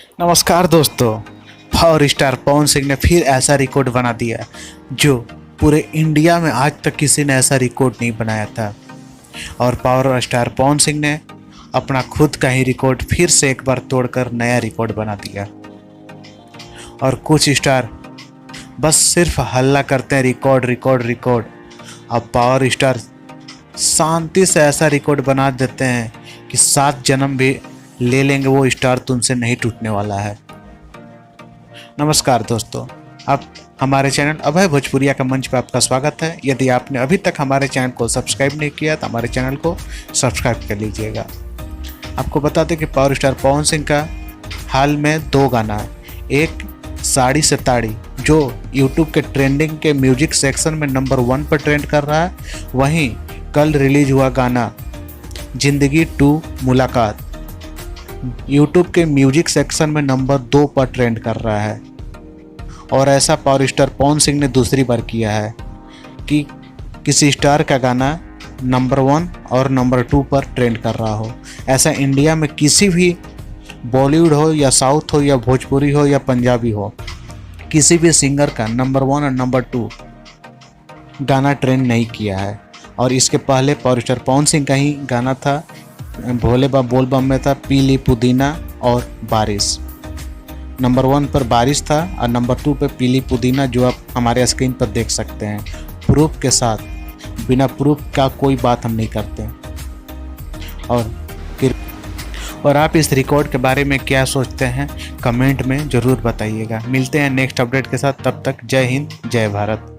नमस्कार दोस्तों। Power star Pawan Singh ने फिर ऐसा रिकॉर्ड बना दिया जो पूरे इंडिया में आज तक किसी ने ऐसा रिकॉर्ड नहीं बनाया था। और पावर स्टार पवन सिंह ने अपना खुद का ही रिकॉर्ड फिर से एक बार तोड़कर नया रिकॉर्ड बना दिया। और कुछ स्टार बस सिर्फ हल्ला करते हैं, रिकॉर्ड रिकॉर्ड रिकॉर्ड। अब पावर स्टार शांति से ऐसा रिकॉर्ड बना देते हैं कि 7 जन्म भी ले लेंगे, वो स्टार तुमसे नहीं टूटने वाला है। नमस्कार दोस्तों, आप हमारे चैनल अभय भोजपुरिया का मंच पर आपका स्वागत है। यदि आपने अभी तक हमारे चैनल को सब्सक्राइब नहीं किया तो हमारे चैनल को सब्सक्राइब कर लीजिएगा। आपको बता दें कि पावर स्टार पवन सिंह का हाल में 2 गाना है। एक साड़ी से ताड़ी जो यूट्यूब के ट्रेंडिंग के म्यूजिक सेक्शन में नंबर 1 पर ट्रेंड कर रहा है। वहीं कल रिलीज हुआ गाना जिंदगी 2 मुलाकात यूट्यूब के म्यूजिक सेक्शन में नंबर 2 पर ट्रेंड कर रहा है। और ऐसा पावर स्टार पवन सिंह ने दूसरी बार किया है कि किसी स्टार का गाना नंबर 1 और नंबर 2 पर ट्रेंड कर रहा हो। ऐसा इंडिया में किसी भी बॉलीवुड हो या साउथ हो या भोजपुरी हो या पंजाबी हो, किसी भी सिंगर का नंबर 1 और नंबर 2 गाना ट्रेंड नहीं किया है। और इसके पहले पावर स्टार पवन सिंह का ही गाना था, भोले बाबा बोल बम में था, पीली पुदीना और बारिश। नंबर 1 पर बारिश था और नंबर 2 पे पीली पुदीना, जो आप हमारे स्क्रीन पर देख सकते हैं प्रूफ के साथ। बिना प्रूफ का कोई बात हम नहीं करते। और आप इस रिकॉर्ड के बारे में क्या सोचते हैं कमेंट में ज़रूर बताइएगा। मिलते हैं नेक्स्ट अपडेट के साथ, तब तक जय हिंद जय भारत।